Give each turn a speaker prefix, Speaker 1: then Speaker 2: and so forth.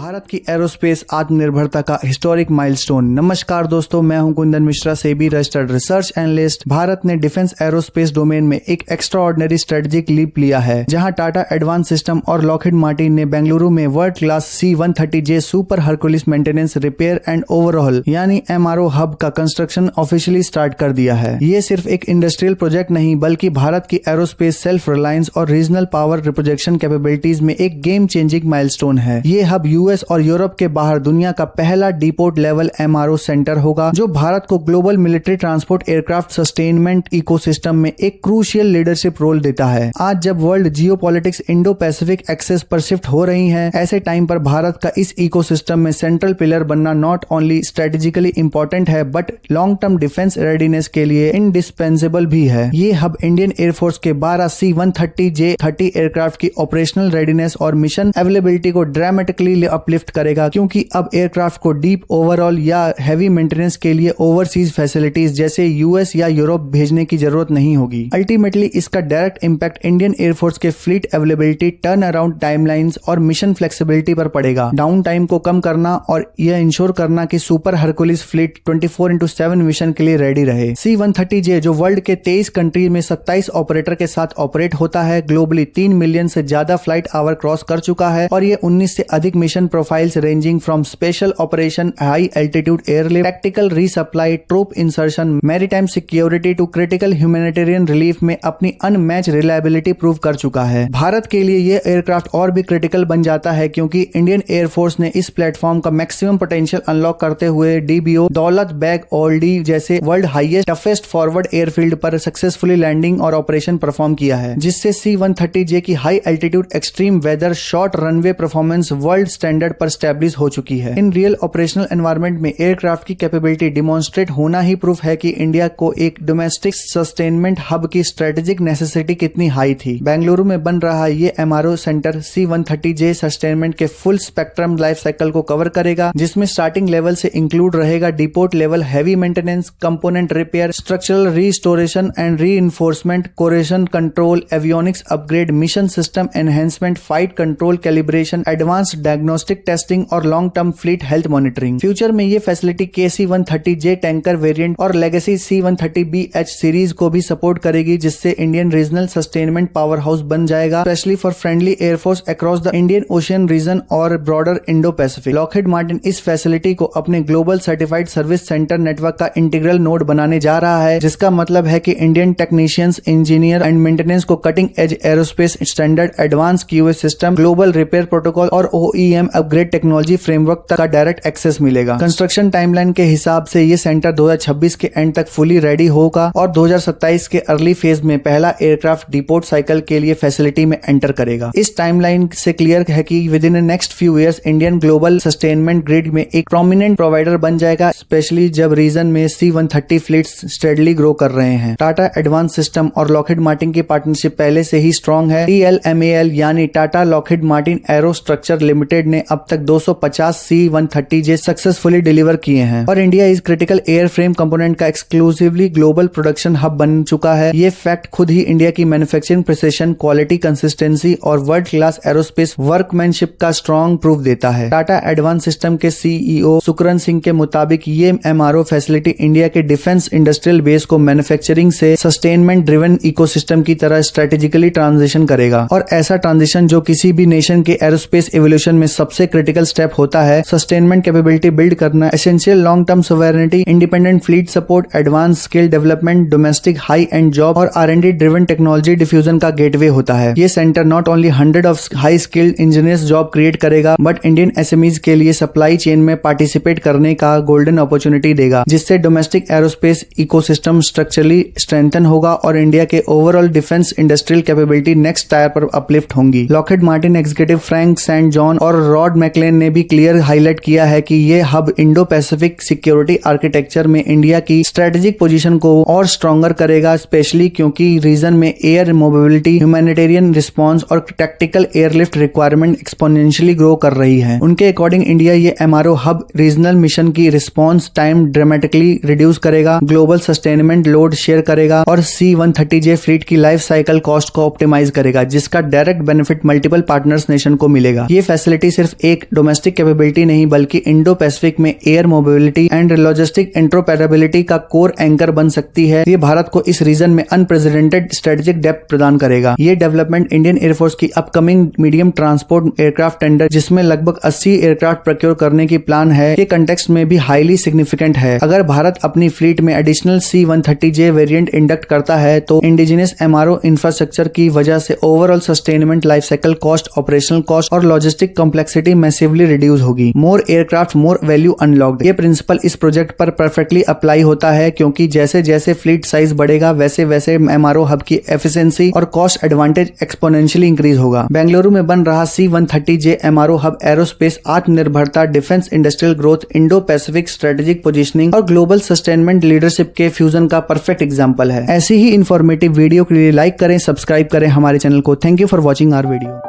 Speaker 1: भारत की एरोस्पेस आत्मनिर्भरता का हिस्टोरिक माइलस्टोन। नमस्कार दोस्तों, मैं हूं Kundan Mishra, SEBI registered research analyst. Bharat ने डिफेंस एरोस्पेस डोमेन में एक एक्स्ट्राऑर्डिनरी स्ट्रेटेजिक लीप लिया है, जहां टाटा एडवांस सिस्टम और लॉकहीड मार्टिन ने बेंगलुरु में world class C-130J super Hercules maintenance repair and overall यानी MRO हब का कंस्ट्रक्शन ऑफिशियली स्टार्ट कर दिया है। ये सिर्फ एक इंडस्ट्रियल प्रोजेक्ट नहीं, बल्कि भारत की एरोस्पेस सेल्फ रिलायंस और रीजनल पावर रिप्रोजेक्शन कैपेबिलिटीज में एक गेम चेंजिंग माइलस्टोन है। ये हब यूएस और यूरोप के बाहर दुनिया का पहला डीपोर्ट लेवल MRO सेंटर होगा, जो भारत को global military transport aircraft sustainment ecosystem में एक क्रूशियल लीडरशिप रोल देता है। आज जब world geopolitics Indo Pacific access पर शिफ्ट हो रही है, ऐसे टाइम पर भारत का इस इकोसिस्टम में सेंट्रल पिलर बनना नॉट ओनली स्ट्रेटेजिकली इंपॉर्टेंट है, but long term defence readiness के लिए इंडिस्पेंसेबल भी है। ये हब इंडियन एयरफोर्स के 12 C-130J-30 एयरक्राफ्ट की ऑपरेशनल रेडीनेस और मिशन अवेलेबिलिटी को ड्रामेटिकली अपलिफ्ट करेगा, क्योंकि अब एयरक्राफ्ट को डीप ओवरऑल या हैवी मेंटेनेंस के लिए ओवरसीज फैसिलिटीज जैसे यूएस या यूरोप भेजने की जरूरत नहीं होगी। अल्टीमेटली इसका डायरेक्ट इंपैक्ट इंडियन एयरफोर्स के fleet availability, turn around timelines और मिशन फ्लेक्सिबिलिटी पर पड़ेगा। डाउन टाइम को कम करना और यह इंश्योर करना कि सुपर हरकुलिस फ्लीट 24/7 मिशन के लिए रेडी रहे। C-130J जो वर्ल्ड के 23 कंट्री में 27 ऑपरेटर के साथ ऑपरेट होता है, ग्लोबली 3 मिलियन से ज्यादा फ्लाइट आवर क्रॉस कर चुका है और ये 19 से अधिक mission profiles ranging from special operation, high altitude airlift, tactical resupply, troop insertion, maritime security to critical humanitarian relief में अपनी अनमैच रिलायबिलिटी प्रूव कर चुका है। भारत के लिए ये एयरक्राफ्ट और भी क्रिटिकल बन जाता है, क्योंकि इंडियन एयरफोर्स ने इस प्लेटफॉर्म का मैक्सिमम पोटेंशियल अनलॉक करते हुए DBO दौलत बेग ओल्डी जैसे world highest toughest forward airfield पर सक्सेसफुली लैंडिंग और ऑपरेशन परफॉर्म किया है, जिससे C-130J की high altitude extreme weather short runway performance world standard पर स्टैब्लिश हो चुकी है। इन रियल ऑपरेशनल एनवायरनमेंट में एयरक्राफ्ट की कैपेबिलिटी डिमॉन्स्ट्रेट होना ही प्रूफ है कि इंडिया को एक डोमेस्टिक सस्टेनमेंट हब की स्ट्रेटेजिक नेसेसिटी कितनी हाई थी। बेंगलुरु में बन रहा ये MRO सेंटर C-130J सस्टेनमेंट के फुल स्पेक्ट्रम लाइफ साइकिल को कवर करेगा, जिसमें स्टार्टिंग लेवल से इंक्लूड रहेगा depot level heavy maintenance, component repair, structural restoration and reinforcement, corrosion control, avionics upgrade, mission system enhancement, flight control calibration, advanced diagnostic testing और long term fleet health monitoring. Future में ये facility KC-130J tanker variant और legacy C-130BH series को भी support करेगी, जिससे Indian regional sustainment power house बन जाएगा, specially for friendly air force across the Indian Ocean region और broader Indo Pacific. Lockheed Martin इस फैसिलिटी को अपने global certified service center network का इंटीग्रल नोड बनाने जा रहा है, जिसका मतलब है कि Indian technicians, engineer and maintenance को cutting edge aerospace standard, advance QA system, global repair protocol और OEM अपग्रेड टेक्नोलॉजी फ्रेमवर्क तक का डायरेक्ट एक्सेस मिलेगा। कंस्ट्रक्शन टाइमलाइन के हिसाब से ये सेंटर 2026 के एंड तक फुली रेडी होगा और 2027 के अर्ली फेज में पहला एयरक्राफ्ट डिपोर्ट साइकिल के लिए फैसिलिटी में एंटर करेगा। इस टाइमलाइन से क्लियर है कि with in next few years Indian global sustainment grid में एक प्रोमिनेंट प्रोवाइडर बन जाएगा, स्पेशली जब रीजन में C-130 फ्लीट्स स्टेडली ग्रो कर रहे हैं। टाटा एडवांस सिस्टम और लॉकहीड मार्टिन की पार्टनरशिप पहले से ही स्ट्रांग है। TLMAL यानी Tata Lockheed Martin arrow structure limited ने अब तक 250 C-130J सक्सेसफुली डिलीवर किए हैं और इंडिया इस क्रिटिकल एयर फ्रेम कंपोनेंट का एक्सक्लूसिवली ग्लोबल प्रोडक्शन हब बन चुका है। ये फैक्ट खुद ही इंडिया की मैन्युफैक्चरिंग प्रिसिशन, क्वालिटी, कंसिस्टेंसी और वर्ल्ड क्लास एरोस्पेस वर्कमैनशिप का स्ट्रॉन्ग प्रूफ देता है। टाटा एडवांस सिस्टम के CEO सुकरन सिंह के मुताबिक ये MRO फैसिलिटी इंडिया के डिफेंस इंडस्ट्रियल बेस को मैन्युफैक्चरिंग से सस्टेनमेंट ड्रिवन इकोसिस्टम की तरह स्ट्रेटेजिकली ट्रांजिशन करेगा, और ऐसा ट्रांजिशन जो किसी भी नेशन के एरोस्पेस एवोल्यूशन में सबसे क्रिटिकल स्टेप होता है। सस्टेनमेंट कैपेबिलिटी बिल्ड करना, essential long term sovereignty, independent fleet support, advance skill development, domestic high end job और R&D ड्रिवन टेक्नोलॉजी डिफ्यूजन का गेटवे होता है। ये center not only 100 of high skilled engineers job create करेगा, but Indian SMEs के लिए supply chain में participate करने का गोल्डन अपॉर्चुनिटी देगा, जिससे domestic aerospace ecosystem structurally strengthen होगा और इंडिया के overall defence industrial capability next tier पर अपलिफ्ट होंगी। Lockheed Martin executive Frank Saint John और रॉड मैकलेन ने भी क्लियर हाईलाइट किया है कि ये hub Indo Pacific security architecture में इंडिया की स्ट्रेटेजिक पोजीशन को और स्ट्रॉन्गर करेगा, स्पेशली क्योंकि रीजन में एयर मोबिलिटी, ह्यूमैनिटेरियन रिस्पांस और tactical airlift requirement exponentially grow कर रही है। उनके अकॉर्डिंग इंडिया ये MRO हब रीजनल मिशन की रिस्पांस टाइम ड्रामेटिकली रिड्यूस करेगा, ग्लोबल सस्टेनमेंट लोड शेयर करेगा और C-130J फ्लीट की लाइफ साइकिल कॉस्ट को ऑप्टिमाइज करेगा, जिसका direct benefit multiple partners nation को मिलेगा। ये फैसिलिटी सिर्फ सिर्फ एक डोमेस्टिक कैपेबिलिटी नहीं बल्कि इंडो पैसिफिक में air mobility and logistic interoperability का कोर एंकर बन सकती है। ये भारत को इस रीजन में अनप्रेसिडेंटेड स्ट्रेटेजिक डेप्थ प्रदान करेगा। ये डेवलपमेंट इंडियन एयरफोर्स की upcoming medium transport aircraft tender जिसमें लगभग 80 एयरक्राफ्ट प्रोक्योर करने की प्लान है के कंटेक्स्ट में भी हाईली सिग्निफिकेंट है। अगर भारत अपनी फ्लीट में एडिशनल C-130J वेरिएंट इंडक्ट करता है तो इंडिजिनस MRO इंफ्रास्ट्रक्चर की वजह से overall sustainment life cycle cost, operational cost और लॉजिस्टिक कॉम्प्लेक्सिटी मैसिवली रिड्यूस होगी। मोर एयरक्राफ्ट मोर वैल्यू अनलॉक्ड। ये प्रिंसिपल इस प्रोजेक्ट पर परफेक्टली अप्लाई होता है क्योंकि जैसे जैसे फ्लीट साइज बढ़ेगा वैसे वैसे MRO हब की एफिशिएंसी और कॉस्ट एडवांटेज एक्सपोनेंशियली इंक्रीज होगा। बेंगलुरु में बन रहा C-130J MRO हब एरोस्पेस आत्मनिर्भरता, defence, industrial growth, Indo Pacific strategic positioning और ग्लोबल सस्टेनमेंट लीडरशिप के फ्यूजन का परफेक्ट एग्जांपल है। ऐसी ही इंफॉर्मेटिव वीडियो के लिए लाइक करें, सब्सक्राइब करें हमारे चैनल को। Thank you for watching our video.